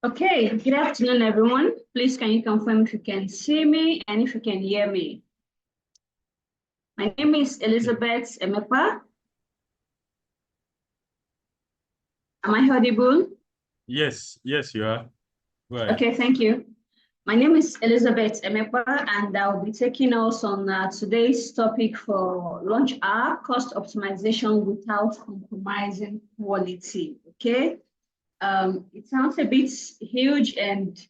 Okay, good afternoon, everyone. Please, can you confirm if you can see me and if you can hear me? My name is Elizabeth Emepa. Am I audible? Yes, you are. Go ahead. Okay, thank you. My name is Elizabeth Emepa, and I'll be taking us on today's topic for lunch hour, cost optimization without compromising quality. Okay, it sounds a bit huge and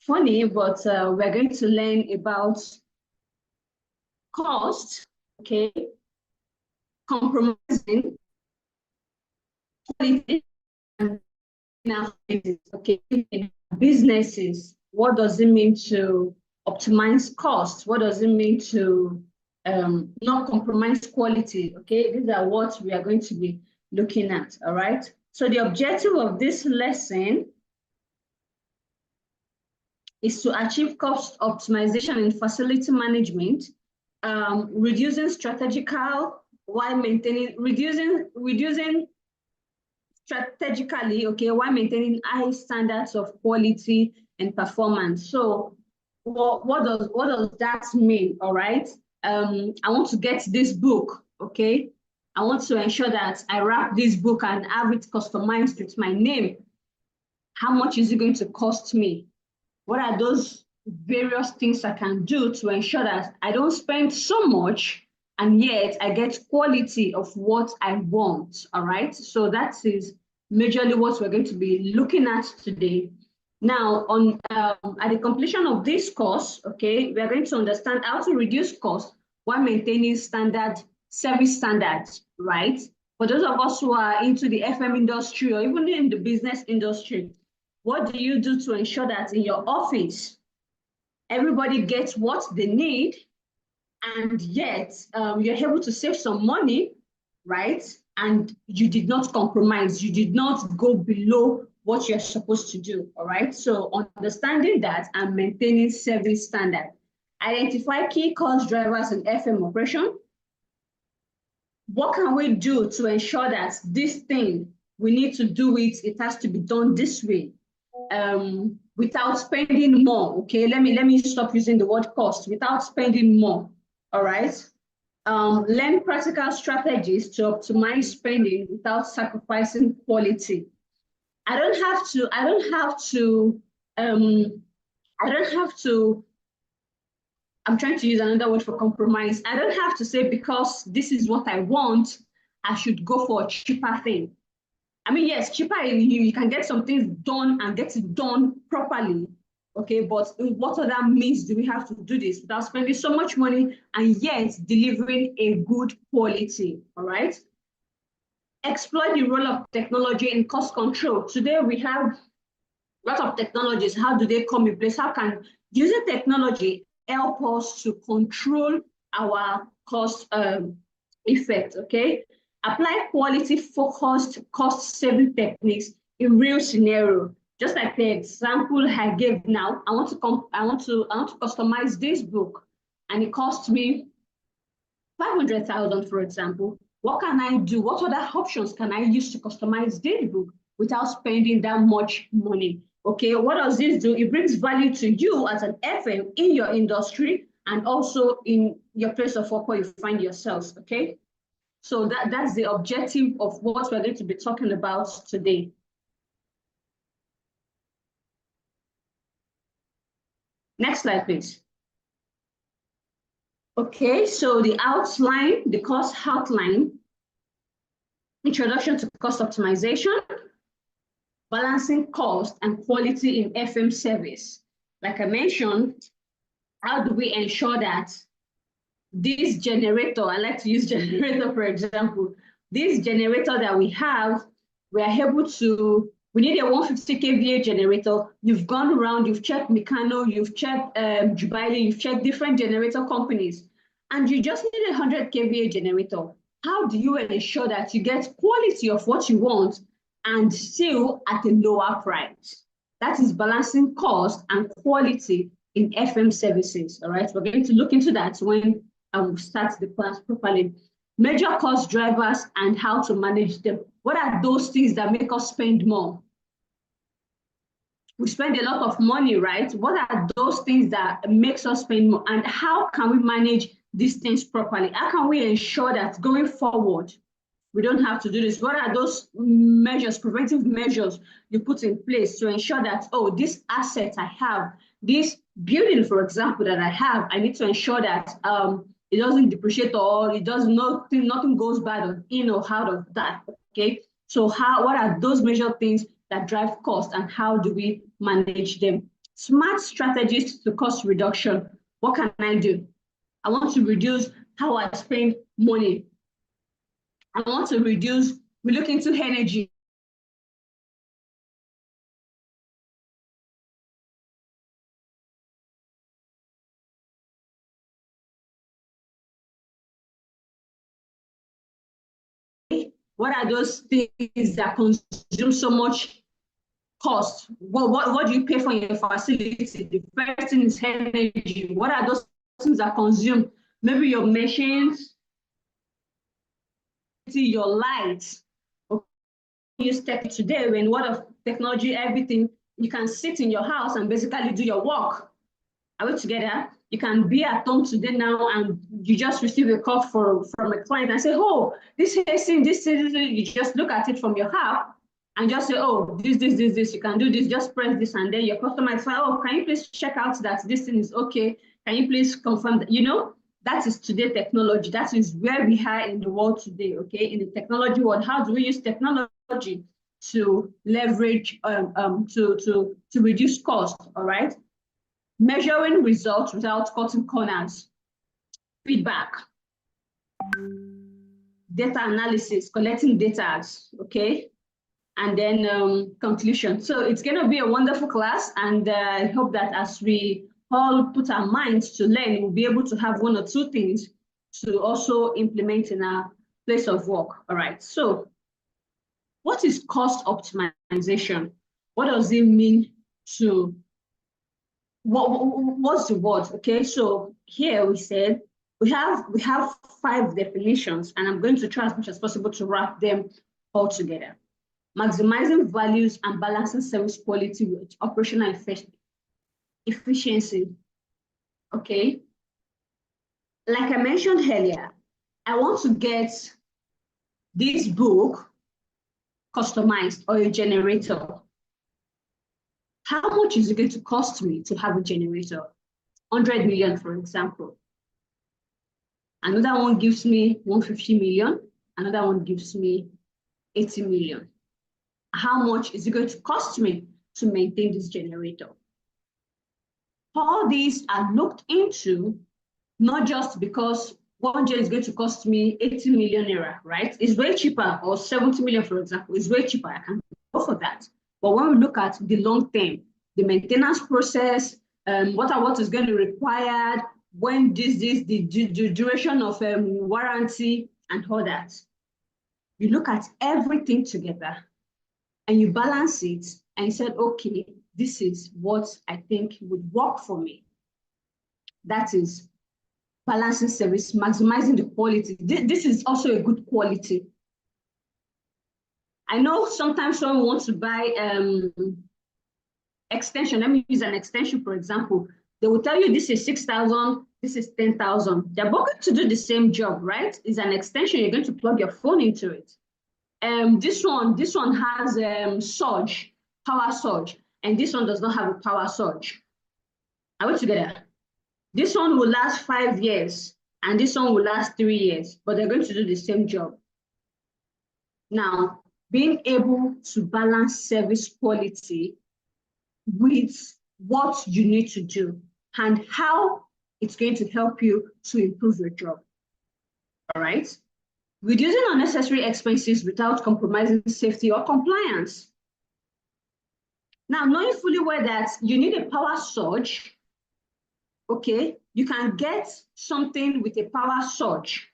funny, but we're going to learn about cost, okay, compromising quality and okay, in businesses. What does it mean to optimize costs? What does it mean to not compromise quality? Okay, these are what we are going to be looking at. All right. So the objective of this lesson is to achieve cost optimization in facility management, reducing strategical while maintaining, reducing strategically, okay, while maintaining high standards of quality and performance. So what does that mean? All right. I want to get this book, okay. I want to ensure that I wrap this book and have it customized with my name. How much is it going to cost me? What are those various things I can do to ensure that I don't spend so much and yet I get quality of what I want, all right? So that is majorly what we're going to be looking at today. Now, at the completion of this course, okay, we are going to understand how to reduce cost while maintaining service standards, right? For those of us who are into the FM industry or even in the business industry, what do you do to ensure that in your office, everybody gets what they need and yet you're able to save some money, right? And you did not compromise, you did not go below what you're supposed to do, all right? So understanding that and maintaining service standard. Identify key cost drivers in FM operation. What can we do to ensure that this thing, we need to do it, it has to be done this way? Without spending more, okay? Let me stop using the word cost, without spending more, all right? Learn practical strategies to optimize spending without sacrificing quality. I don't have to, I'm trying to use another word for compromise. I don't have to say because this is what I want, I should go for a cheaper thing. I mean, yes, cheaper, you can get some things done and get it done properly, okay? But what other means do we have to do this without spending so much money and yet delivering a good quality, all right? Explore the role of technology in cost control. Today we have a lot of technologies. How do they come in place? How can using technology help us to control our cost effect, okay? Apply quality-focused cost-saving techniques in real scenario. Just like the example I gave now, I want to customize this book, and it cost me 500,000, for example. What can I do? What other options can I use to customize this book without spending that much money? Okay, what does this do? It brings value to you as an FM in your industry and also in your place of work where you find yourselves, okay? So that's the objective of what we're going to be talking about today. Next slide, please. Okay, so the outline, the cost outline, introduction to cost optimization, balancing cost and quality in FM service. Like I mentioned, how do we ensure that this generator, I like to use generator for example, this generator that we have, we are able to, we need a 150 kVA generator. You've gone around, you've checked Meccano, you've checked Jubilee, you've checked different generator companies, and you just need a 100 kVA generator. How do you ensure that you get quality of what you want and still at a lower price? That is balancing cost and quality in FM services, all right? We're going to look into that when start the class properly. Major cost drivers and how to manage them. What are those things that make us spend more? We spend a lot of money, right? What are those things that makes us spend more? And how can we manage these things properly? How can we ensure that going forward, we don't have to do this? What are those measures, preventive measures you put in place to ensure that, oh, this asset I have, this building, for example, that I have, I need to ensure that it doesn't depreciate or it does nothing goes bad in or out of that, okay? So what are those major things that drive cost and how do we manage them? Smart strategies to cost reduction. What can I do? I want to reduce how I spend money. I want to reduce, we look into energy. What are those things that consume so much cost? What do you pay for your facility? The first thing is energy. What are those things that consume? Maybe your machines, your lights. Okay. Use tech today when what of technology, everything, you can sit in your house and basically do your work. Are we together? You can be at home today now and you just receive a call from a client and say, oh, this you just look at it from your app and just say, oh, this, you can do this, just press this, and then your customer is like, oh, can you please check out that this thing is okay? Can you please confirm that? You know, that is today technology. That is where we are in the world today, okay? In the technology world, how do we use technology to leverage, to reduce cost, all right? Measuring results without cutting corners, feedback, data analysis, collecting data, okay? And then conclusion. So it's going to be a wonderful class, and I hope that as we all put our minds to learn, we'll be able to have one or two things to also implement in our place of work. All right, so what is cost optimization? What does it mean to what's the word? Okay, so here we said we have 5 definitions, and I'm going to try as much as possible to wrap them all together. Maximizing values and balancing service quality with operational efficiency. Okay, like I mentioned earlier, I want to get this book customized or a generator. How much is it going to cost me to have a generator? 100 million, for example. Another one gives me 150 million. Another one gives me 80 million. How much is it going to cost me to maintain this generator? All these are looked into, not just because one gen is going to cost me 80 million naira, right? It's way cheaper, or 70 million, for example, is way cheaper. I can go for that. But when we look at the long term, the maintenance process, what is going to be required, when the duration of warranty and all that. You look at everything together and you balance it and you said, okay, this is what I think would work for me. That is balancing service, maximizing the quality. This is also a good quality. I know sometimes someone wants to buy extension. Let me use an extension, for example. They will tell you this is 6,000, this is 10,000. They're both going to do the same job, right? It's an extension. You're going to plug your phone into it. This one has surge, power surge, and this one does not have a power surge. Are we together? This one will last 5 years, and this one will last 3 years, but they're going to do the same job. Now, being able to balance service quality with what you need to do and how it's going to help you to improve your job. All right? Reducing unnecessary expenses without compromising safety or compliance. Now, knowing fully well that you need a power surge, okay, you can get something with a power surge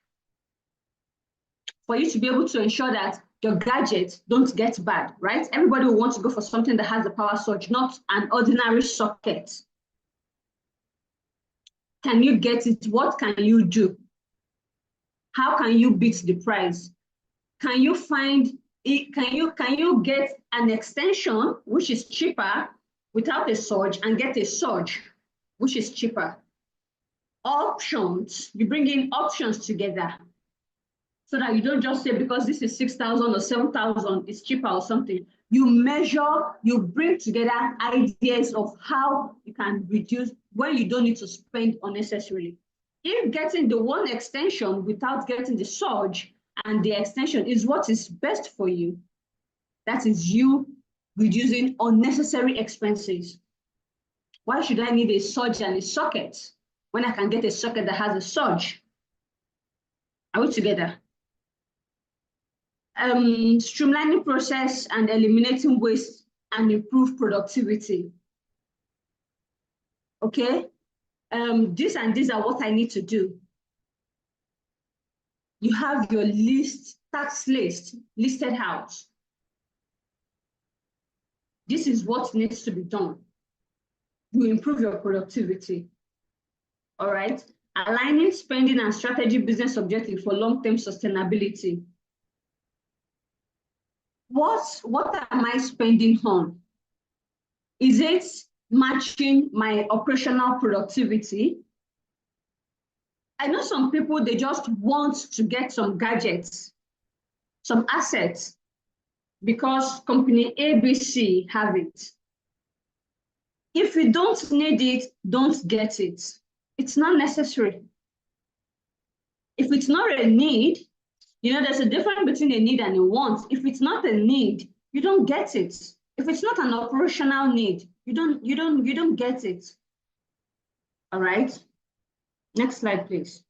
for you to be able to ensure that your gadgets don't get bad, right? Everybody will want to go for something that has a power surge, not an ordinary socket. Can you get it? What can you do? How can you beat the price? Can you find it? Can you get an extension which is cheaper without a surge and get a surge, which is cheaper. Options, you bring in options together so that you don't just say because this is 6,000 or 7,000, it's cheaper or something. You measure, you bring together ideas of how you can reduce when you don't need to spend unnecessarily. If getting the one extension without getting the surge and the extension is what is best for you, that is you reducing unnecessary expenses. Why should I need a surge and a socket when I can get a socket that has a surge? Are we together? Streamlining process and eliminating waste and improve productivity. Okay, this and these are what I need to do. You have your list, tax list listed out. This is what needs to be done. You improve your productivity. All right, aligning spending and strategy business objective for long-term sustainability. What am I spending on? Is it matching my operational productivity? I know some people, they just want to get some gadgets, some assets, because company ABC have it. If you don't need it, don't get it. It's not necessary. If it's not a need, you know, there's a difference between a need and a want. If it's not a need, you don't get it. If it's not an operational need, you don't get it. All right. Next slide, please.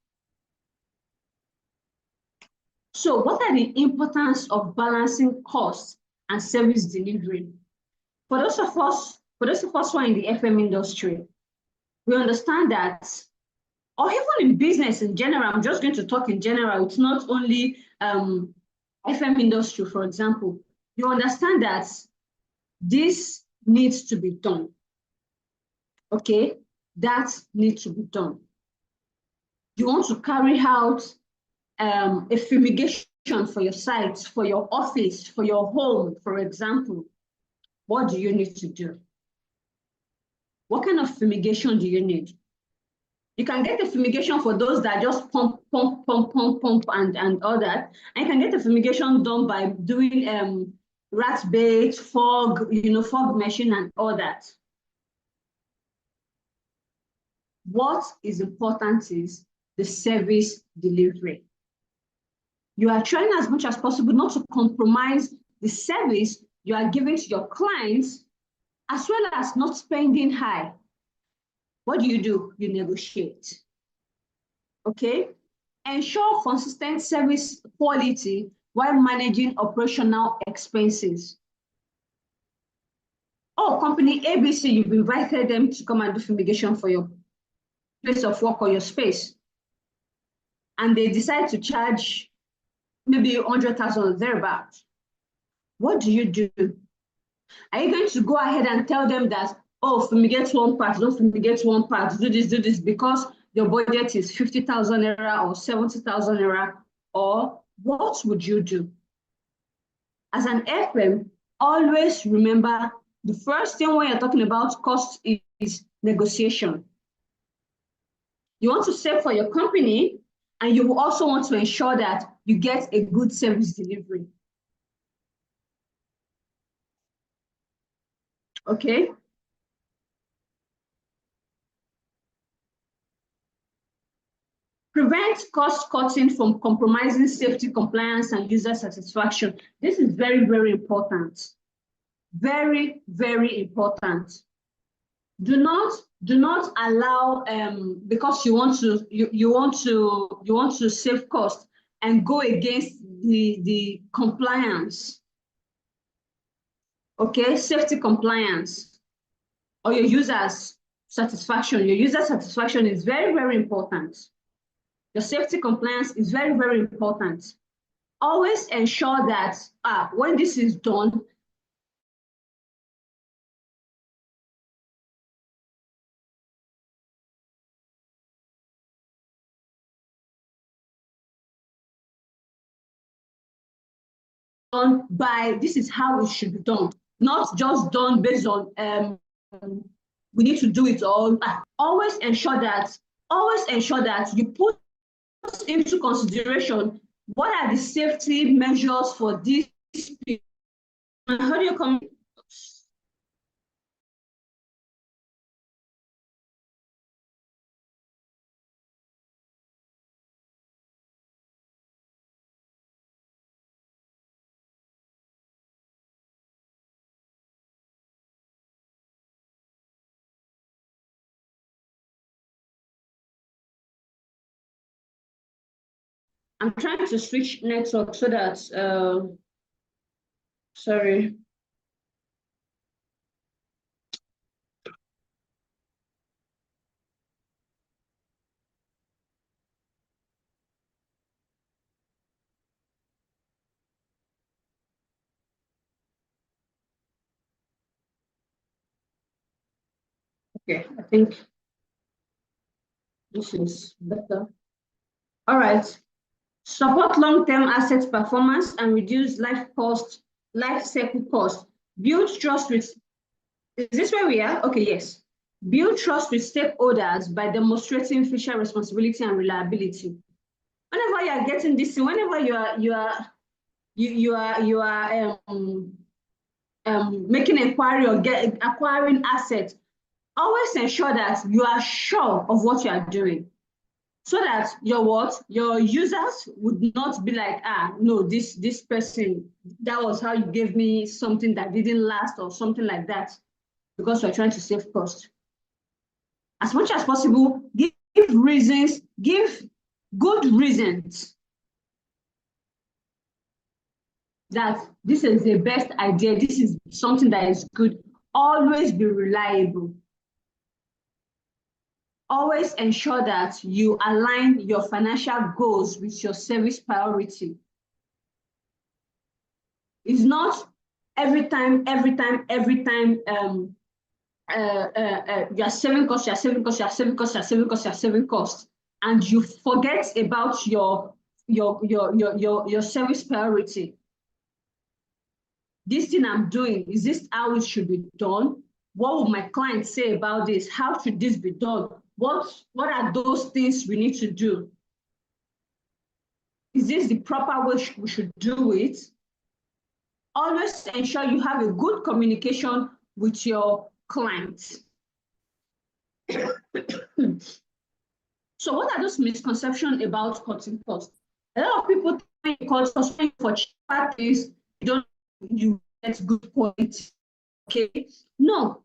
So what are the importance of balancing cost and service delivery? For those of us who are in the FM industry, we understand that, or even in business in general, I'm just going to talk in general, it's not only FM industry, for example, you understand that this needs to be done. Okay, that needs to be done. You want to carry out a fumigation for your site, for your office, for your home, for example. What do you need to do? What kind of fumigation do you need? You can get a fumigation for those that just pump, and all that. And you can get a fumigation done by doing rat bait, fog, fog machine and all that. What is important is the service delivery. You are trying as much as possible not to compromise the service you are giving to your clients, as well as not spending high. What do? You negotiate. Okay? Ensure consistent service quality while managing operational expenses. Oh, company ABC, you've invited them to come and do fumigation for your place of work or your space. And they decide to charge maybe 100,000 or thereabouts. What do? Are you going to go ahead and tell them that, oh, fumigate one part, don't fumigate one part, do this, because your budget is 50,000 naira or 70,000 naira? Or what would you do? As an FM, always remember the first thing when you're talking about cost is negotiation. You want to save for your company, and you also want to ensure that you get a good service delivery. Okay. Prevent cost cutting from compromising safety, compliance, and user satisfaction. This is very, very important. Very, very important. Do not allow because you want to save cost and go against the compliance. Okay, safety, compliance, or your users satisfaction. Your user satisfaction is very, very important. Your safety compliance is very, very important. Always ensure that when this is done, this is how it should be done, not just done based on we need to do it all. Always ensure that you put into consideration what are the safety measures for this people. How do you come? I'm trying to switch network so that sorry. Okay, I think this is better. All right. Support long-term asset performance and reduce life cycle cost. Build trust with, is this where we are? Okay, yes. Build trust with stakeholders by demonstrating fiscal responsibility and reliability. Whenever you are getting this, whenever you are making inquiry or acquiring assets, always ensure that you are sure of what you are doing, so that your users would not be like, no, this person, that was how you gave me something that didn't last or something like that, because we're trying to save cost. As much as possible, give reasons, give good reasons that this is the best idea, this is something that is good. Always be reliable. Always ensure that you align your financial goals with your service priority. It's not every time you're saving costs, and you forget about your service priority. This thing I'm doing, is this how it should be done? What will my client say about this? How should this be done? What are those things we need to do? Is this the proper way we should do it? Always ensure you have a good communication with your clients. So what are those misconceptions about cutting costs? A lot of people think cut costs for cheaper things, you get good quality. Okay, no.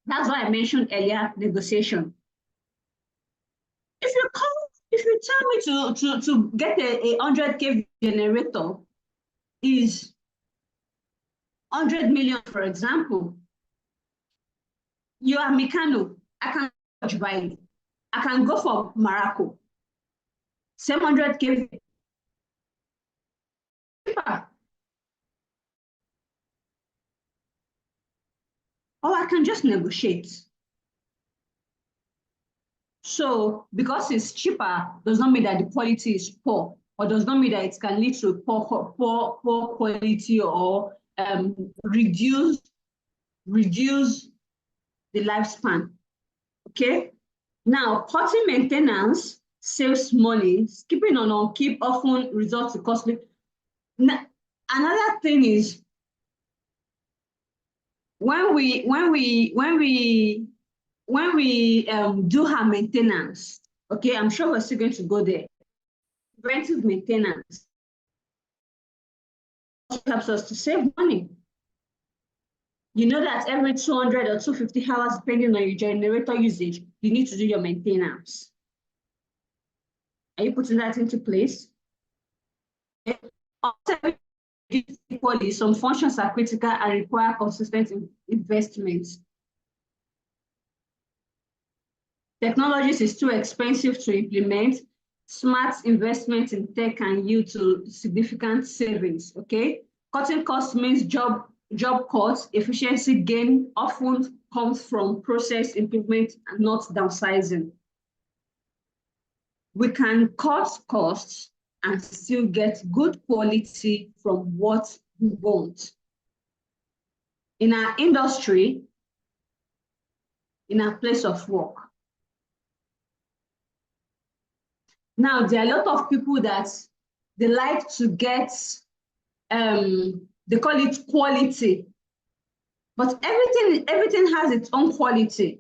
That's why I mentioned earlier, negotiation. If you tell me to get a 100K generator is 100 million, for example, you are Meccano, I can buy it. I can go for Morocco. 700K. Or I can just negotiate. So because it's cheaper does not mean that the quality is poor, or does not mean that it can lead to poor quality, or reduce the lifespan. Okay. Now, cutting maintenance saves money. Skipping on upkeep often results in costly. Now, another thing is when we do our maintenance, okay, I'm sure we're still going to go there. Preventive maintenance helps us to save money. You know that every 200 or 250 hours, depending on your generator usage, you need to do your maintenance. Are you putting that into place? Equally, some functions are critical and require consistent investments. Technologies is too expensive to implement. Smart investment in tech can yield to significant savings. Okay, cutting costs means job cuts. Efficiency gain often comes from process improvement and not downsizing. We can cut costs and still get good quality from what we want. in our industry, in our place of work. Now, there are a lot of people that they like to get, they call it quality, but everything has its own quality.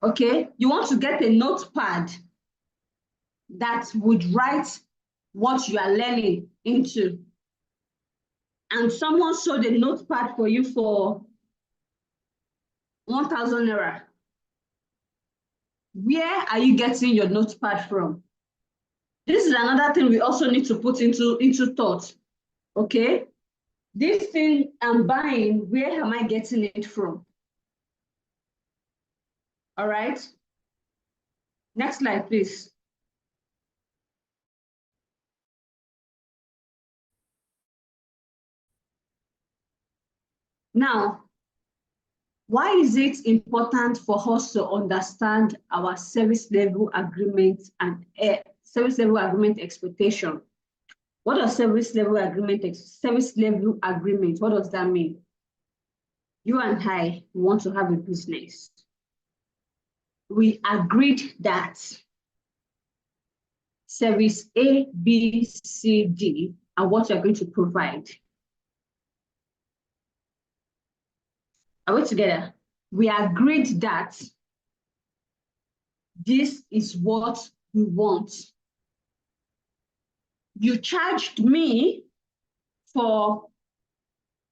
Okay, you want to get a notepad that would write what you are learning into. And someone sold a notepad for you for 1,000 naira. Where are you getting your notepad from? This is another thing we also need to put into thought. Okay, this thing I'm buying, where am I getting it from? All right. Next slide, please. Now, why is it important for us to understand our service level agreement and service level agreement expectation? What does service level agreement, what does that mean? You and I want to have a business. We agreed that service A, B, C, D are what you're going to provide. Are we together? We agreed that this is what we want. You charged me for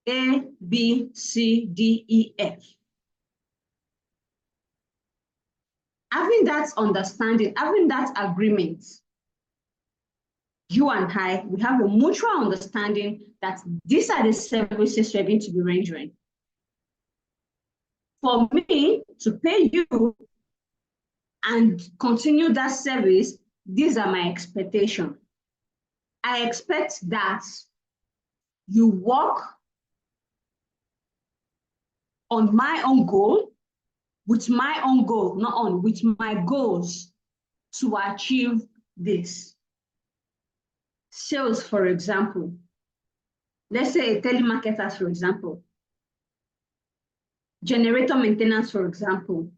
A, B, C, D, E, F. Having that understanding, having that agreement, you and I, we have a mutual understanding that these are the services we're going to be rendering. For me to pay you and continue that service, these are my expectations. I expect that you work on my own goal, with my own goal, not on, with my goals to achieve this. Sales, for example. Let's say a telemarketer, for example. Generator maintenance, for example.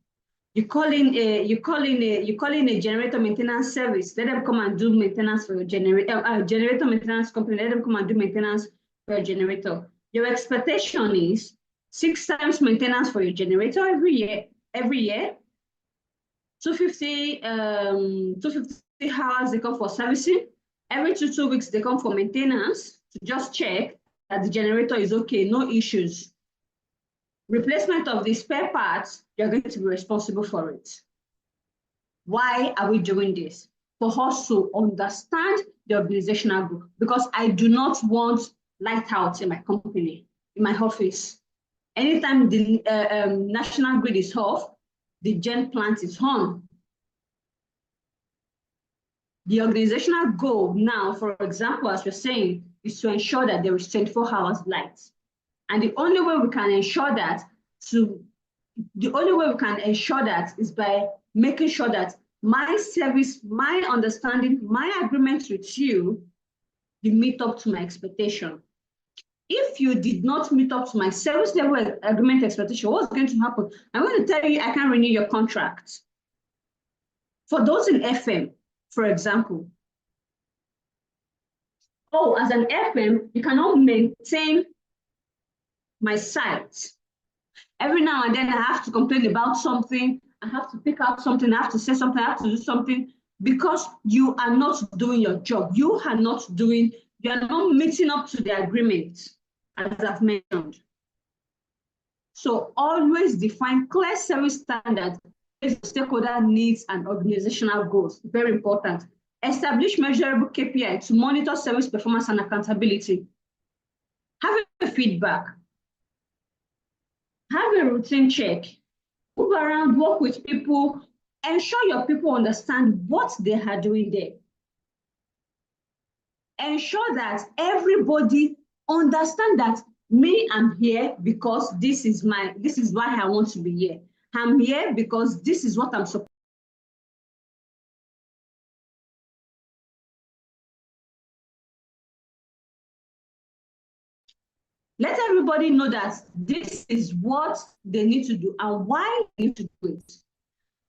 You call in a generator maintenance service. Let them come and do maintenance for your generator. Generator maintenance company. Let them come and do maintenance for your generator. Your expectation is 6 times maintenance for your generator every year. 250 hours they come for servicing. Every 2 weeks they come for maintenance to just check that the generator is okay, no issues. Replacement of the spare parts, you're going to be responsible for it. Why are we doing this? For us to understand the organizational group, because I do not want light out in my company, in my office. Anytime the national grid is off, the gen plant is on. The organizational goal now, for example, as we're saying, is to ensure that there is 24 hours light. And the only way we can ensure that is by making sure that my service, my understanding, my agreement with you, you meet up to my expectation. If you did not meet up to my service level agreement expectation, what's going to happen? I'm going to tell you I can't renew your contract. For those in FM, for example, as an FM, you cannot maintain my site. Every now and then I have to complain about something, I have to pick out something, I have to say something, I have to do something, because you are not doing your job. You are not meeting up to the agreement, as I've mentioned. So always define clear service standards based on stakeholder needs and organizational goals. Very important. Establish measurable KPI to monitor service performance and accountability. Have a feedback. Have a routine check. Move around, work with people, ensure your people understand what they are doing there. Ensure that everybody understand that I'm here because this is why I want to be here. I'm here because this is what I'm supposed. Let everybody know that this is what they need to do and why they need to do it.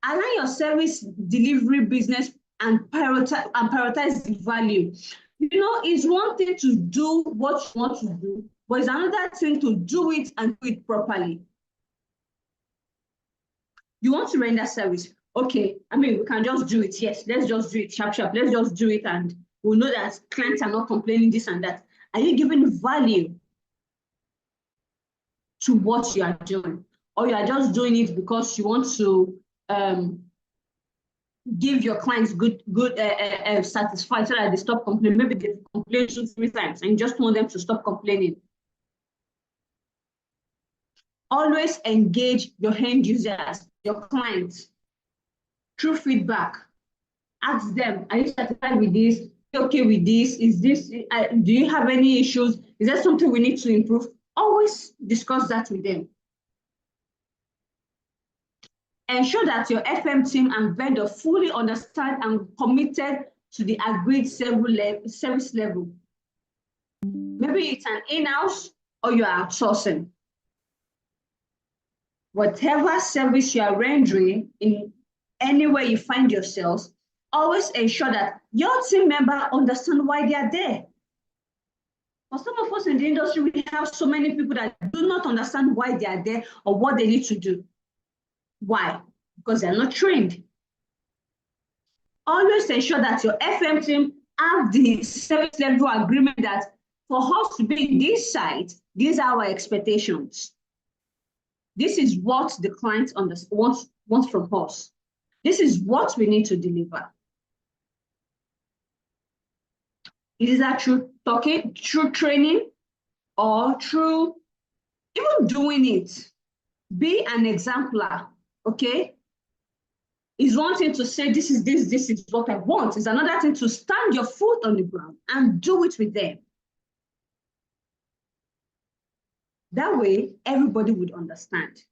Align your service delivery business and prioritize the value. You know, it's one thing to do what you want to do, but it's another thing to do it and do it properly. You want to render service. Okay, I mean, we can just do it. Yes, let's just do it sharp. Let's just do it and we'll know that clients are not complaining this and that. Are you giving value to what you are doing? Or you are just doing it because you want to give your clients good satisfied so that they stop complaining. Maybe they complain 2-3 times and you just want them to stop complaining. Always engage your end users, your clients, through feedback. Ask them, are you satisfied with this? Are you okay with this? Is this, do you have any issues? Is there something we need to improve? Always discuss that with them. Ensure that your FM team and vendor fully understand and committed to the agreed service level. Maybe it's an in-house or you are outsourcing. Whatever service you are rendering in any way you find yourselves, always ensure that your team member understand why they are there. For some of us in the industry, we have so many people that do not understand why they are there or what they need to do. Why? Because they're not trained. Always ensure that your FM team have the service level agreement that for us to be in this site, these are our expectations. This is what the client wants from us. This is what we need to deliver. Is that through talking, through training, or through even doing it? Be an exemplar, okay? Is one thing to say, this is what I want. Is another thing to stand your foot on the ground and do it with them. That way, everybody would understand,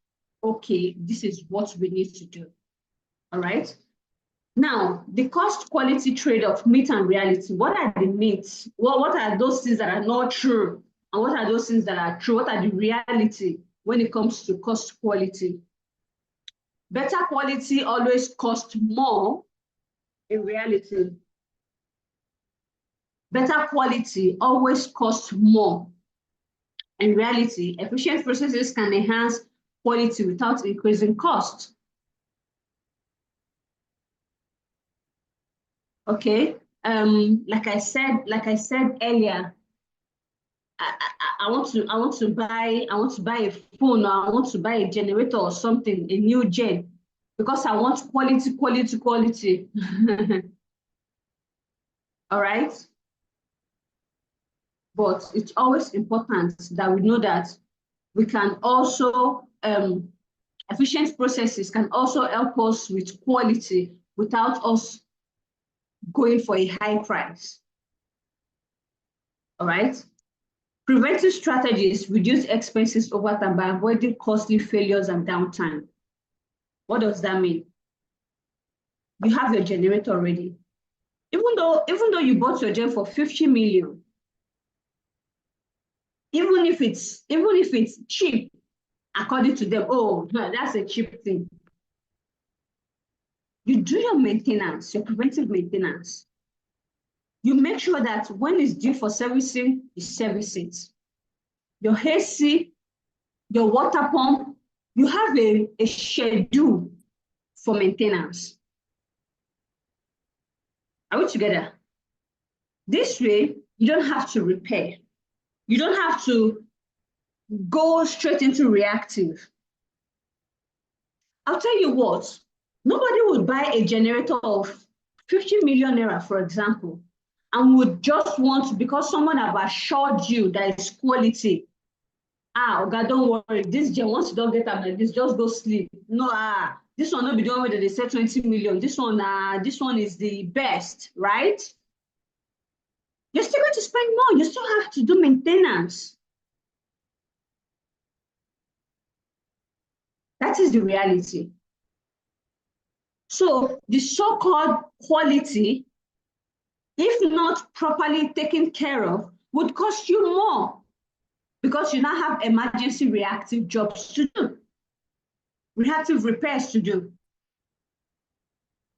okay, this is what we need to do, all right? Now, the cost-quality trade-off, myth and reality. What are the myths? What are those things that are not true? And what are those things that are true? What are the reality when it comes to cost quality? Better quality always costs more in reality. Better quality always costs more. In reality, efficient processes can enhance quality without increasing cost. Okay, like I said earlier, I want to buy a phone, or I want to buy a generator or something, a new gen, because I want quality. All right. But it's always important that we know that we can also, efficient processes can also help us with quality without us going for a high price. All right. Preventive strategies reduce expenses over time by avoiding costly failures and downtime. What does that mean? You have your generator already. Even though you bought your gen for 50 million, even if it's cheap, according to them, oh, that's a cheap thing. You do your maintenance, your preventive maintenance. You make sure that when it's due for servicing, you service it. Your AC, your water pump, you have a schedule for maintenance. Are we together? This way, you don't have to repair. You don't have to go straight into reactive. I'll tell you what, nobody would buy a generator of 50 million naira, for example, and would just want, because someone have assured you that it's quality. Oga, don't worry, this gen, once you don't get up like this, just go sleep. No, this one will be the one where they say 20 million. This one is the best, right? You're still going to spend more. You still have to do maintenance. That is the reality. So the so-called quality, if not properly taken care of, would cost you more. because you now have emergency reactive jobs to do, reactive repairs to do.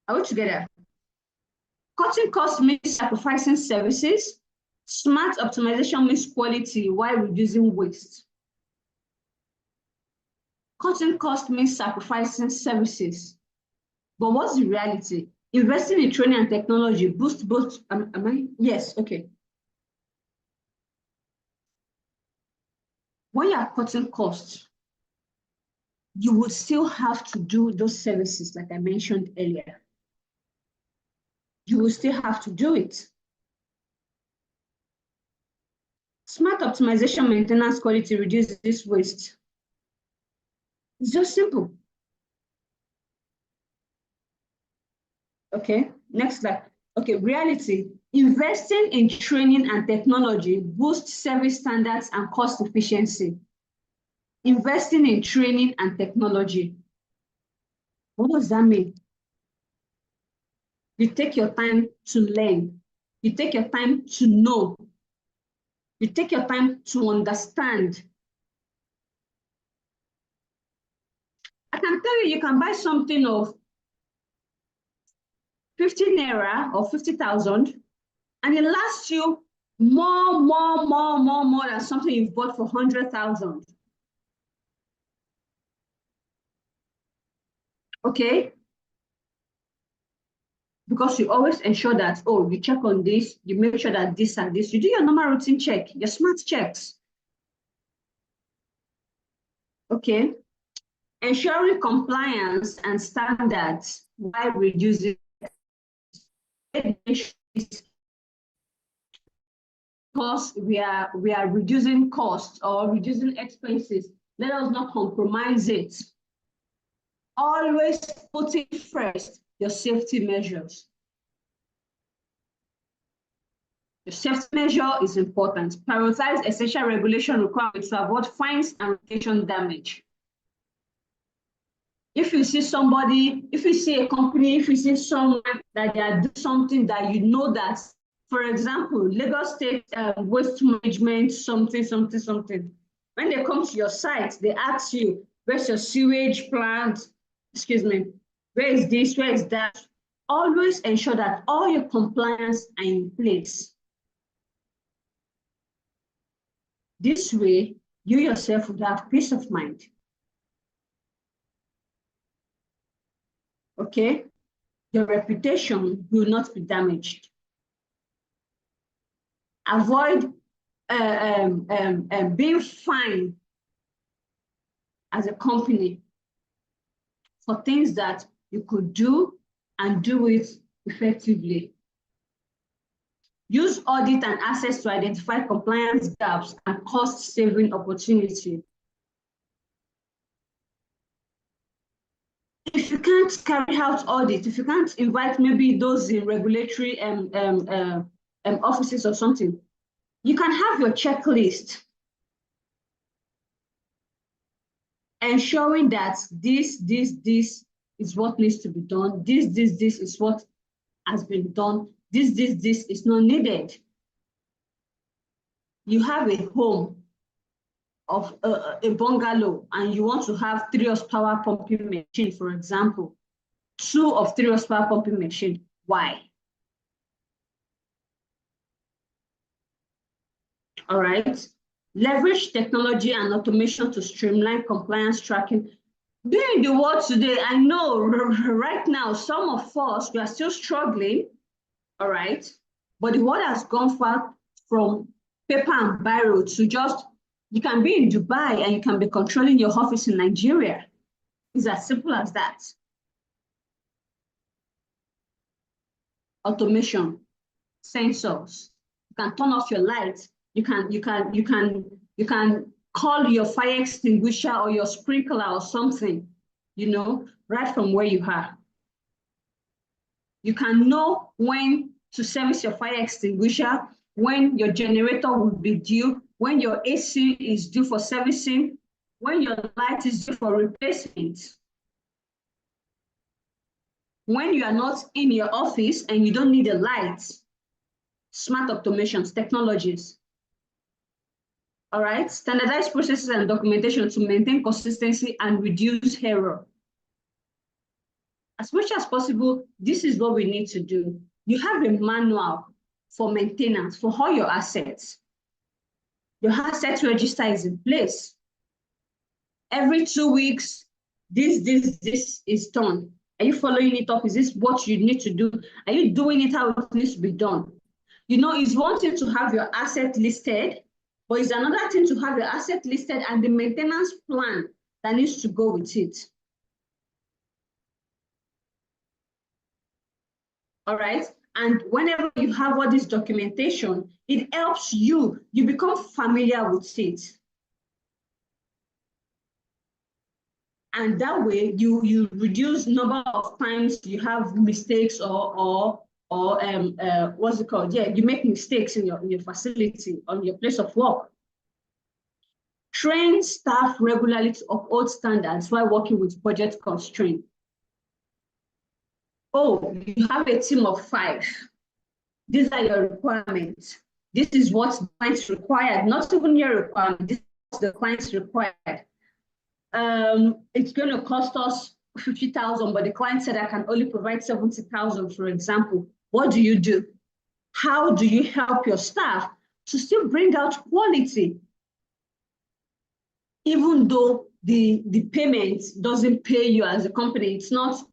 Are we together? Cutting costs means sacrificing services. Smart optimization means quality while reducing waste. Cutting costs means sacrificing services. But what's the reality? Investing in training and technology boosts both. Am I? Yes, okay. When you are cutting costs, you will still have to do those services like I mentioned earlier. You will still have to do it. Smart optimization, maintenance, quality, reduce this waste. It's just simple. Okay, next slide. Okay, reality. Investing in training and technology boosts service standards and cost efficiency. Investing in training and technology. What does that mean? You take your time to learn. You take your time to know. You take your time to understand. I can tell you, you can buy something of 50 naira or 50,000, and it lasts you more than something you've bought for 100,000. Okay? Because you always ensure that, oh, you check on this, you make sure that this and this, you do your normal routine check, your smart checks. Okay? Ensuring compliance and standards while reducing costs. We are reducing costs or reducing expenses. Let us not compromise it. Always putting first your safety measures. The safety measure is important. Prioritize essential regulation requirements to avoid fines and reputation damage. If you see somebody, if you see a company, if you see someone that they are doing something that you know that, for example, Lagos State waste management, something. When they come to your site, they ask you, where's your sewage plant? Excuse me, where is this, where is that? Always ensure that all your compliance are in place. This way, you yourself would have peace of mind. Okay? Your reputation will not be damaged. Avoid being fined as a company for things that you could do and do it effectively. Use audit and access to identify compliance gaps and cost-saving opportunity. If you can't carry out audit, if you can't invite maybe those in regulatory offices or something, you can have your checklist ensuring that this is what needs to be done. This is what has been done. This is not needed. You have a home of a bungalow and you want to have 3 horsepower pumping machine, for example, 2 of 3 horsepower pumping machine. Why? All right. Leverage technology and automation to streamline compliance tracking. Being in the world today, I know right now, some of us, we are still struggling, all right? But the world has gone far from paper and biro to just, you can be in Dubai and you can be controlling your office in Nigeria. It's as simple as that. Automation, sensors. You can turn off your lights. You can call your fire extinguisher or your sprinkler or something, you know, right from where you are. You can know when to service your fire extinguisher, when your generator will be due, when your AC is due for servicing, when your light is due for replacement. When you are not in your office and you don't need a light, smart automations, technologies. All right, standardized processes and documentation to maintain consistency and reduce error. As much as possible, this is what we need to do. You have a manual for maintenance for all your assets. Your asset register is in place. Every 2 weeks, this is done. Are you following it up? Is this what you need to do? Are you doing it how it needs to be done? You know, it's one thing to have your asset listed, but it's another thing to have your asset listed and the maintenance plan that needs to go with it. All right. And whenever you have all this documentation, it helps you become familiar with it. And that way you reduce number of times you have mistakes or what's it called? Yeah, you make mistakes in your facility, on your place of work. Train staff regularly to uphold standards while working with budget constraints. Oh, you have a team of 5. These are your requirements. This is what the client's required, not even your requirement. This is what the client's required. It's going to cost us 50,000, but the client said I can only provide 70,000, for example. What do you do? How do you help your staff to still bring out quality, even though the payment doesn't pay you as a company? It's not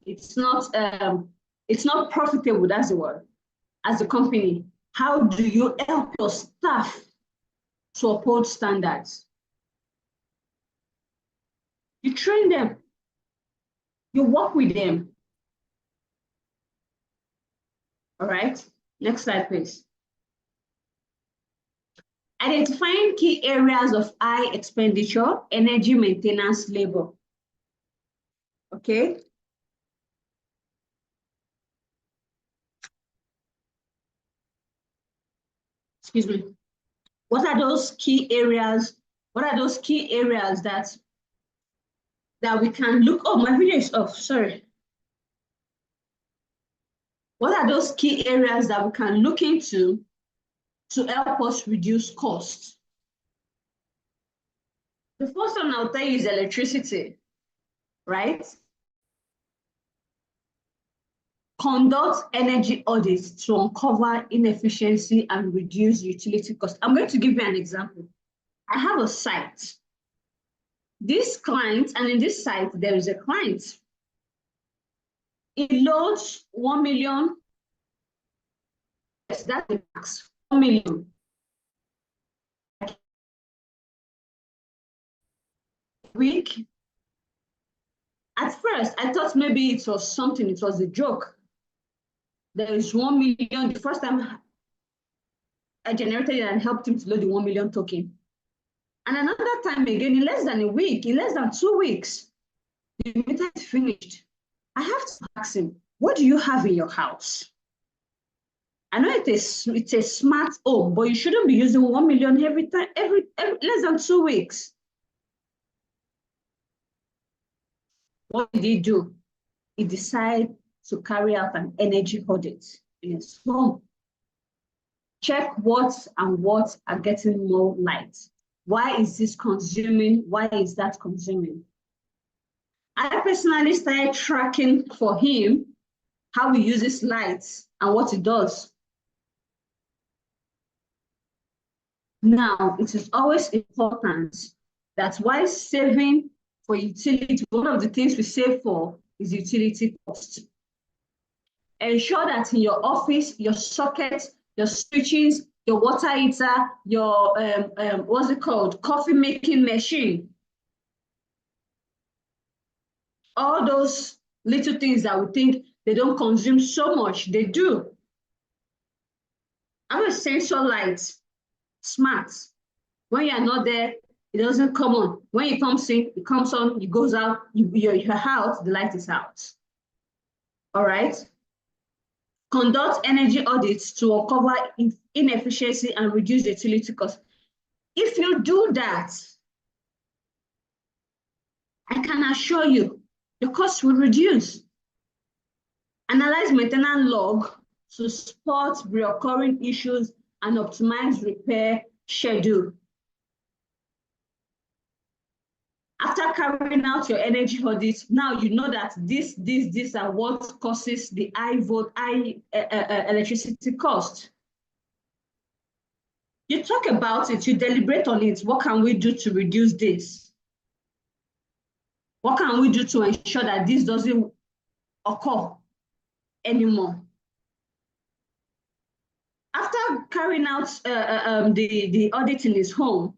profitable. That's the word. As a company, how do you help your staff to uphold standards? You train them. You work with them. All right. Next slide, please. Identifying key areas of high expenditure, energy, maintenance, labor. Okay. Excuse me. What are those key areas? What are those key areas that we can look? Oh, my video is off. Sorry. What are those key areas that we can look into to help us reduce costs? The first one I'll tell you is electricity, right? Conduct energy audits to uncover inefficiency and reduce utility costs. I'm going to give you an example. I have a site. This client, and in this site, there is a client. It loads 1 million. Yes, that's the max, 1 million. Week. At first, I thought maybe it was something, it was a joke. There is 1 million. The first time I generated it and helped him to load the 1 million token. And another time again, in less than a week, in less than 2 weeks, the meter is finished. I have to ask him, what do you have in your house? I know it's a smart home, but you shouldn't be using 1 million every time, every less than 2 weeks. What did he do? He decided to carry out an energy audit in his home. Check what and what are getting more light. Why is this consuming? Why is that consuming? I personally started tracking for him how he uses lights and what it does. Now, it is always important that while saving for utility, one of the things we save for is utility cost. Ensure that in your office, your sockets, your switches, your water heater, your what's it called, coffee making machine, all those little things that we think they don't consume so much, they do. I'm a sensor light, smart. When you're not there, it doesn't come on. When it comes in, it comes on, it goes out, you're out, the light is out. All right. Conduct energy audits to uncover inefficiency and reduce utility costs. If you do that, I can assure you the cost will reduce. Analyze maintenance log to spot recurring issues and optimize repair schedule. After carrying out your energy audit, now you know that these are what causes the high electricity cost. You talk about it, you deliberate on it. What can we do to reduce this? What can we do to ensure that this doesn't occur anymore? After carrying out the audit in his home,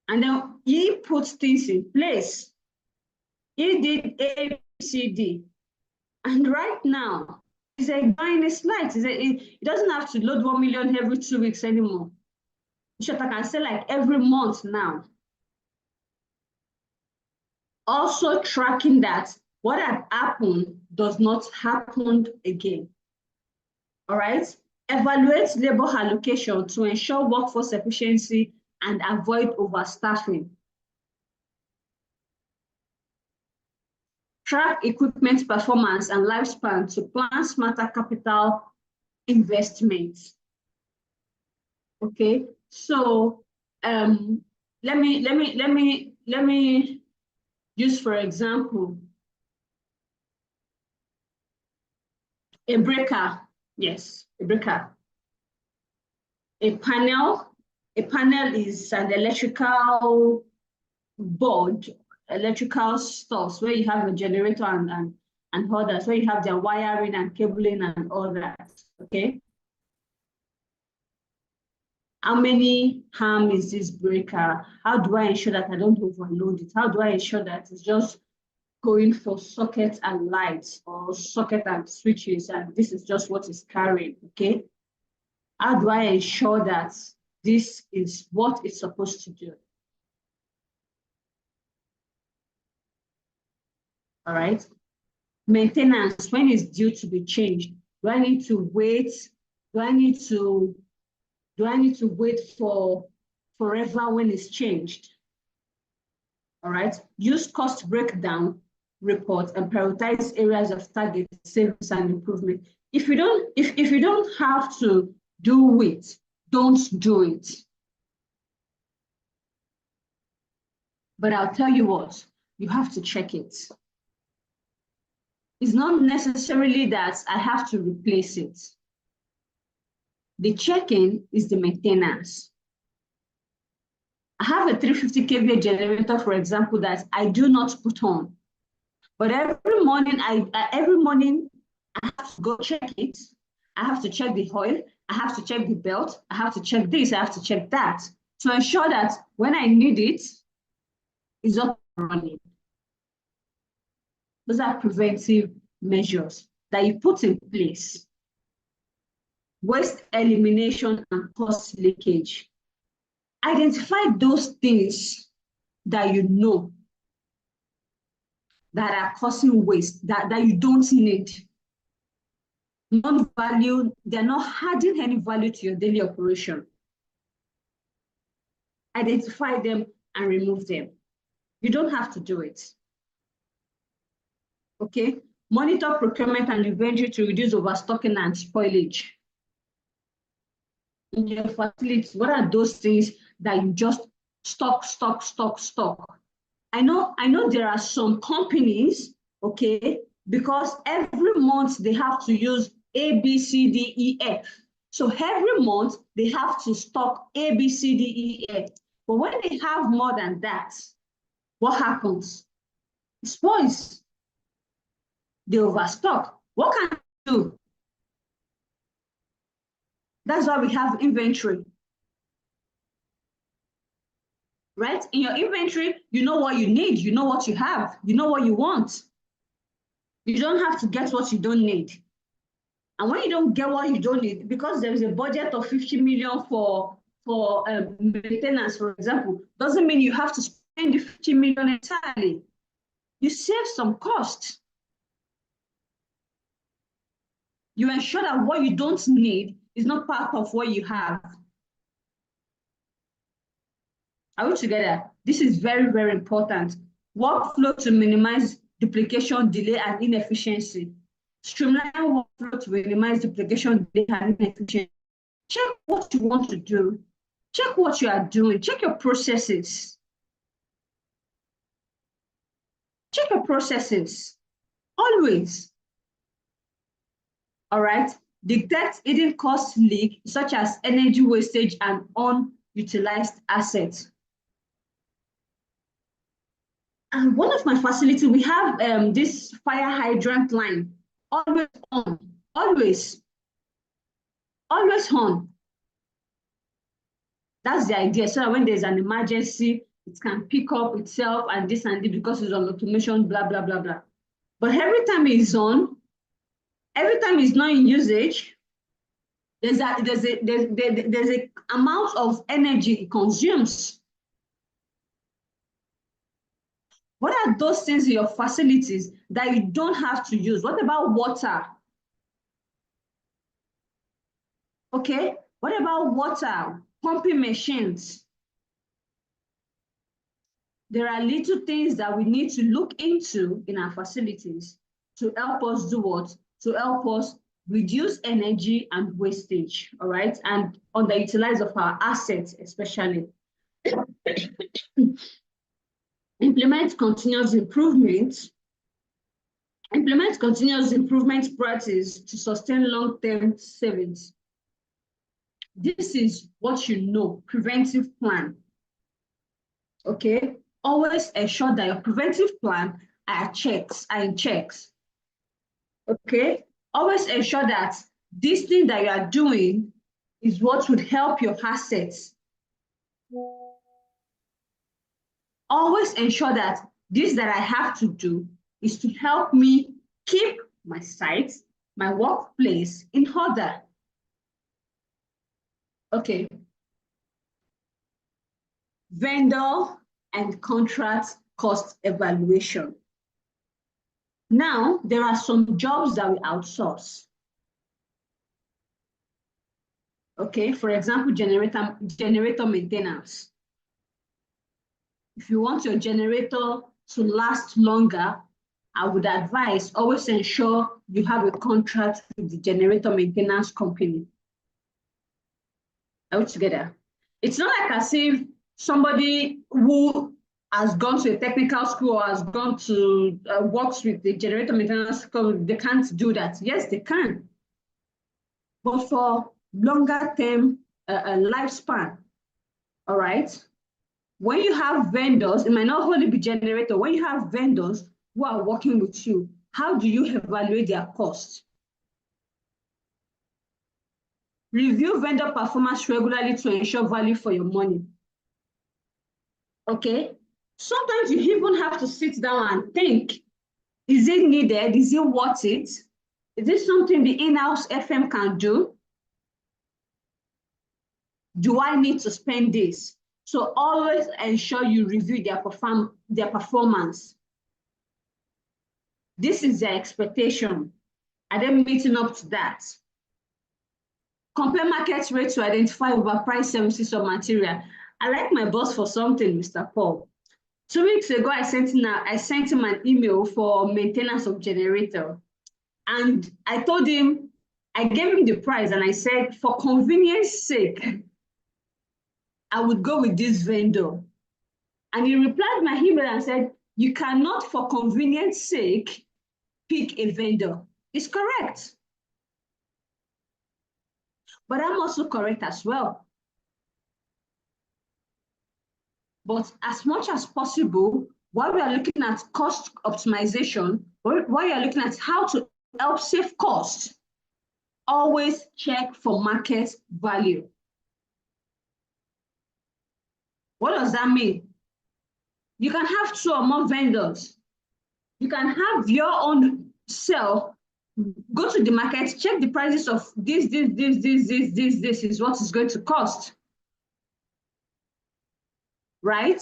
and then he put things in place. He did A, B, C, D. And right now, he's enjoying his light. He doesn't have to load 1 million every 2 weeks anymore. I can say like every month now. Also tracking that what had happened does not happen again. All right? Evaluate labor allocation to ensure workforce efficiency and avoid overstaffing. Track equipment performance and lifespan to plan smarter capital investments. Okay, so let me use, for example, a breaker. Yes, a breaker. A panel is an electrical board, electrical stores where you have a generator and others, where you have their wiring and cabling and all that. Okay. How many harm is this breaker? How do I ensure that I don't overload it? How do I ensure that it's just going for sockets and lights or socket and switches, and this is just what is carrying, okay? How do I ensure that this is what it's supposed to do? All right. Maintenance, when it's due to be changed, do I need to wait? Do I need to wait for forever when it's changed? All right. Use cost breakdown report and prioritize areas of target savings and improvement. If you don't have to do it, don't do it. But I'll tell you what, you have to check it. It's not necessarily that I have to replace it. The checking is the maintenance. I have a 350 kVA generator, for example, that I do not put on. But every morning I have to go check it. I have to check the oil. I have to check the belt. I have to check this. I have to check that to ensure that when I need it, it's up and running. Those are preventive measures that you put in place. Waste elimination and cost leakage. Identify those things that you know that are causing waste, that you don't need. Non-value, they're not adding any value to your daily operation. Identify them and remove them. You don't have to do it. Okay? Monitor procurement and inventory to reduce overstocking and spoilage. In your facilities, what are those things that you just stock? I know there are some companies, okay, because every month they have to use A, B, C, D, E, F. So every month they have to stock A, B, C, D, E, F. But when they have more than that, what happens? It spoils. They overstock. What can you do? That's why we have inventory. Right? In your inventory, you know what you need, you know what you have, you know what you want. You don't have to get what you don't need. And when you don't get what you don't need, because there is a budget of 50 million for maintenance, for example, doesn't mean you have to spend the 50 million entirely. You save some costs. You ensure that what you don't need is not part of what you have. Are we together? This is very, very important. Workflow to minimize duplication, delay, and inefficiency. Streamline workflow to minimize duplication, delay, and inefficiency. Check what you want to do. Check what you are doing. Check your processes. check your processes, always. All right, detect hidden cost leak, such as energy wastage and unutilized assets. And one of my facilities, we have this fire hydrant line, always on, always on. That's the idea, so that when there's an emergency, it can pick up itself and this because it's on automation, blah, blah, blah, blah. But every time it's on, every time it's not in usage, there's a amount of energy it consumes. What are those things in your facilities that you don't have to use? What about water? Okay, what about water, pumping machines? There are little things that we need to look into in our facilities to help us do what? To help us reduce energy and wastage, all right? And underutilize of our assets, especially. Implement continuous improvement. Implement continuous improvement practice to sustain long-term savings. This is what you know, preventive plan. Okay, always ensure that your preventive plan are in checks. Okay, always ensure that this thing that you are doing is what would help your assets. Always ensure that this that I have to do is to help me keep my site, my workplace in order. Okay. Vendor and contract cost evaluation. Now, there are some jobs that we outsource. Okay, for example, generator maintenance. If you want your generator to last longer, I would advise always ensure you have a contract with the generator maintenance company. Are we together? It's not like as if somebody who has gone to a technical school or has gone to works with the generator maintenance company, they can't do that. Yes, they can. But for longer term lifespan, all right? When you have vendors, it might not only be generator, when you have vendors who are working with you, how do you evaluate their costs? Review vendor performance regularly to ensure value for your money. Okay, sometimes you even have to sit down and think, is it needed? Is it worth it? Is this something the in-house FM can do? Do I need to spend this? So always ensure you review their performance. This is their expectation. Are they meeting up to that? Compare market rate to identify overpriced services or material. I like my boss for something, Mr. Paul. 2 weeks ago, I sent him an email for maintenance of generator. And I told him, I gave him the price and I said, for convenience sake, I would go with this vendor. And he replied my email and said, you cannot, for convenience sake, pick a vendor. It's correct. But I'm also correct as well. But as much as possible, while we are looking at cost optimization, while we are looking at how to help save costs, always check for market value. What does that mean? You can have 2 or more vendors. You can have your own self, go to the market, check the prices of this is what it's going to cost. Right?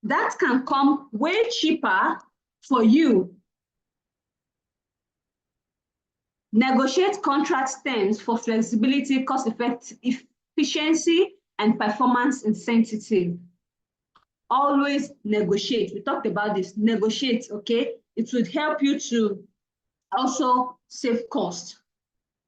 That can come way cheaper for you. Negotiate contract terms for flexibility, cost efficiency, and performance incentive. Always negotiate. We talked about this. Negotiate, okay? It would help you to also save cost.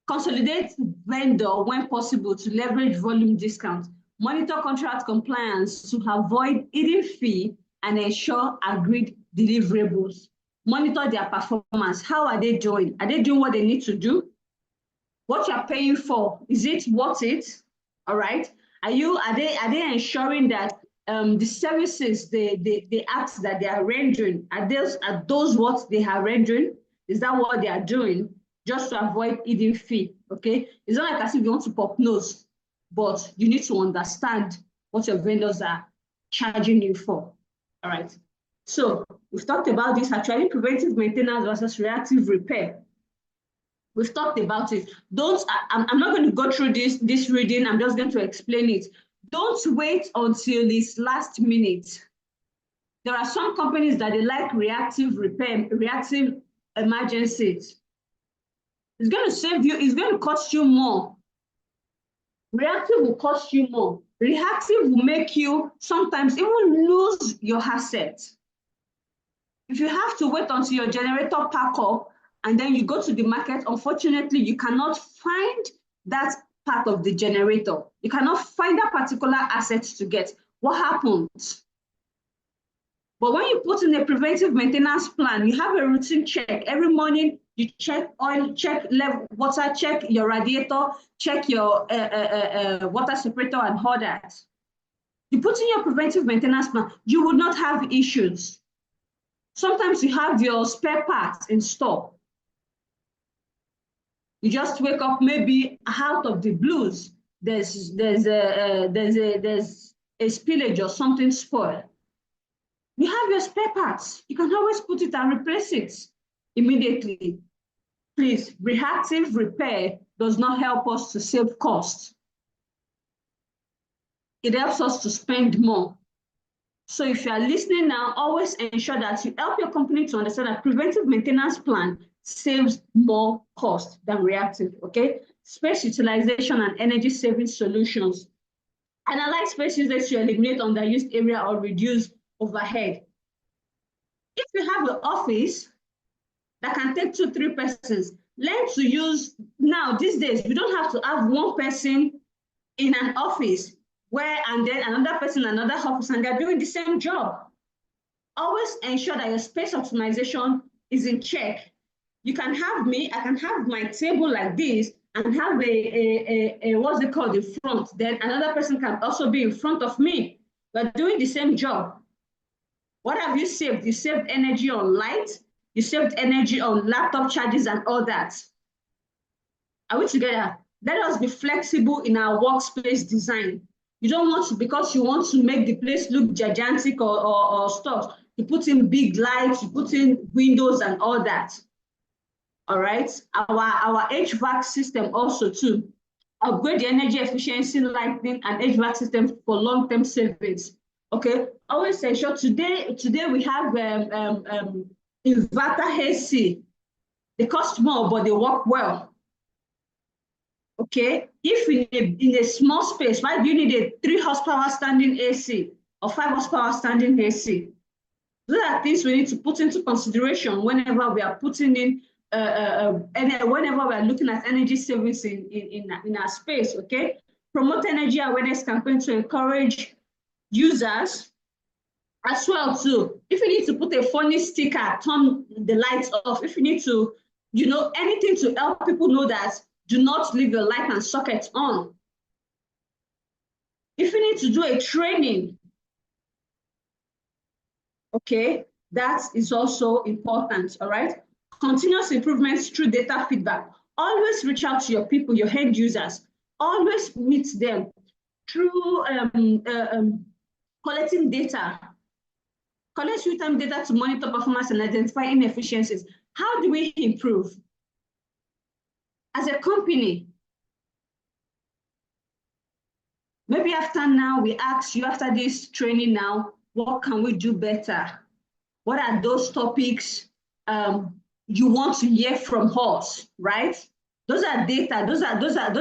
Consolidate vendor when possible to leverage volume discounts. Monitor contract compliance to avoid hidden fee and ensure agreed deliverables. monitor their performance. How are they doing? Are they doing what they need to do? What you're paying for, is it worth it? All right. Are they ensuring that the services, the acts that they are rendering, are those what they are rendering? Is that what they are doing? Just to avoid hidden fee. Okay. It's not like as if you want to pop nose, but you need to understand what your vendors are charging you for. All right. So we've talked about this actually, preventive maintenance versus reactive repair. We've talked about it. I'm not going to go through this reading. I'm just going to explain it. Don't wait until this last minute. There are some companies that they like reactive repair, reactive emergencies. It's going to save you, it's going to cost you more. Reactive will cost you more. Reactive will make you sometimes even lose your assets. If you have to wait until your generator pack up and then you go to the market, unfortunately, you cannot find that part of the generator. You cannot find that particular asset to get. What happens? But when you put in a preventive maintenance plan, you have a routine check. Every morning, you check oil, check level, water, check your radiator, check your water separator and all that. You put in your preventive maintenance plan, you would not have issues. Sometimes you have your spare parts in store. You just wake up maybe out of the blues. There's a spillage or something spoiled. You have your spare parts. You can always put it and replace it immediately. Please, reactive repair does not help us to save costs. It helps us to spend more. So if you are listening now, always ensure that you help your company to understand that preventive maintenance plan saves more cost than reactive, okay? Space utilization and energy saving solutions. Analyze space usage to eliminate underused area or reduce overhead. If you have an office that can take 2-3 persons, learn to use, now these days, you don't have to have one person in an office and then another person in another office, and they're doing the same job. Always ensure that your space optimization is in check. You can have me, I can have my table like this and have a what's it called, in front. Then another person can also be in front of me. We're doing the same job. What have you saved? You saved energy on light, you saved energy on laptop charges and all that. Are we together? Let us be flexible in our workspace design. You don't want to, because you want to make the place look gigantic or stuff, you put in big lights, you put in windows and all that. All right. Our HVAC system also too. Upgrade the energy efficiency lighting and HVAC system for long-term savings. Okay. Always ensure today we have inverter AC. They cost more, but they work well. Okay, if in a small space, why do you need a 3 horsepower standing AC or 5 horsepower standing AC? Those are things we need to put into consideration whenever we are putting in, whenever we are looking at energy savings in our space. Okay, promote energy awareness campaign to encourage users as well too. If you need to put a funny sticker, turn the lights off. If you need to, anything to help people know that do not leave your light and socket on. If you need to do a training, okay, that is also important, all right? Continuous improvements through data feedback. Always reach out to your people, your end users. Always meet them through collecting data. Collect real-time data to monitor performance and identify inefficiencies. How do we improve? As a company, maybe after now, we ask you after this training now, what can we do better? What are those topics you want to hear from us, right? Those are data, those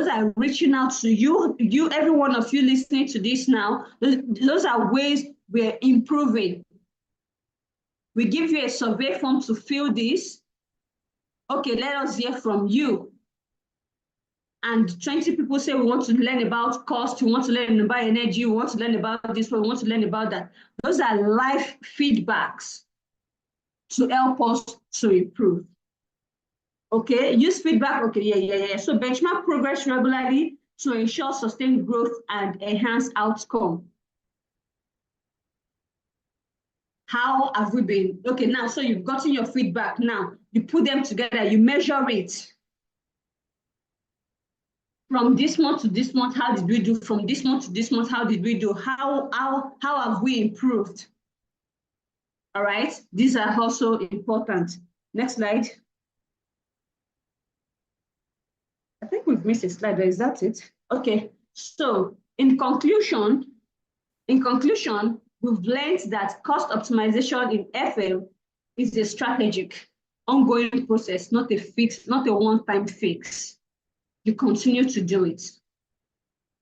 are reaching out to you, every one of you listening to this now. Those are ways we're improving. We give you a survey form to fill this. Okay, let us hear from you. And 20 people say we want to learn about cost, we want to learn about energy, we want to learn about this, we want to learn about that. Those are live feedbacks. to help us to improve. Okay, use feedback. Okay, yeah. So benchmark progress regularly to ensure sustained growth and enhanced outcome. How have we been? Okay, now, so you've gotten your feedback. Now, you put them together, you measure it. From this month to this month, how did we do? From this month to this month, how did we do? How have we improved? All right, these are also important. Next slide. I think we've missed a slide. Is that it? Okay, so in conclusion, we've learned that cost optimization in FM is a strategic, ongoing process, not a one-time fix. You continue to do it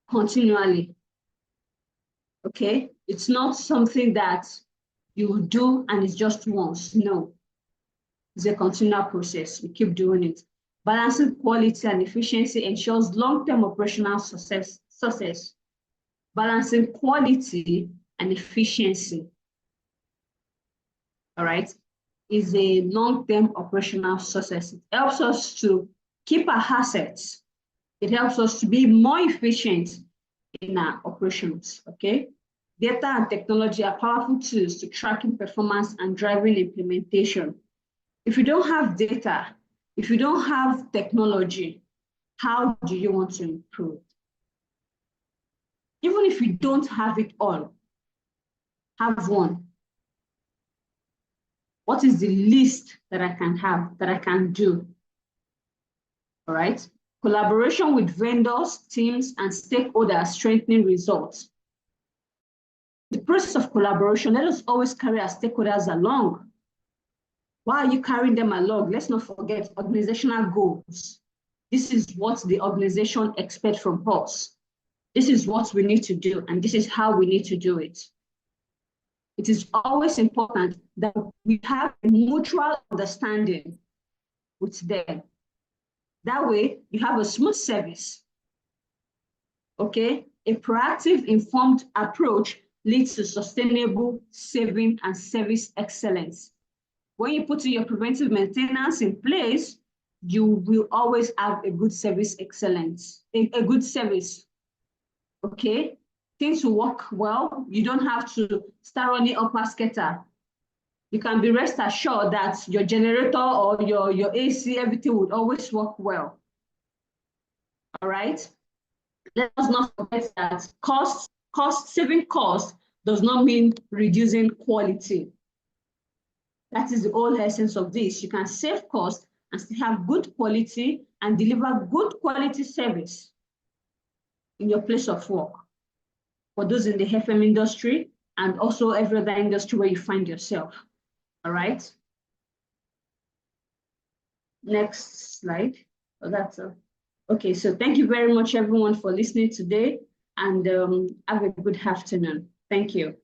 continually. Okay, it's not something that you do and it's just once. No, it's a continual process. You keep doing it. Balancing quality and efficiency ensures long-term operational success. Balancing quality and efficiency, all right, is a long-term operational success. It helps us to keep our assets. It helps us to be more efficient in our operations, okay? Data and technology are powerful tools to tracking performance and driving implementation. If you don't have data, if you don't have technology, how do you want to improve? Even if you don't have it all, have one. What is the least that I can have, that I can do? All right. Collaboration with vendors, teams, and stakeholders strengthening results. The process of collaboration, let us always carry our stakeholders along. Why are you carrying them along? Let's not forget organizational goals. This is what the organization expects from us. This is what we need to do, and this is how we need to do it. It is always important that we have a mutual understanding with them. That way, you have a smooth service. Okay? A proactive, informed approach leads to sustainable saving and service excellence. When you put your preventive maintenance in place, you will always have a good service excellence, a good service. Okay? Things will work well. You don't have to start running upper scatter. You can be rest assured that your generator or your AC, everything would always work well. All right? Let us not forget that saving costs does not mean reducing quality. That is the whole essence of this. You can save costs and still have good quality and deliver good quality service in your place of work. For those in the FM industry and also every other industry where you find yourself. All right. Next slide. Oh, that's all. Okay, so thank you very much, everyone, for listening today, and have a good afternoon. Thank you.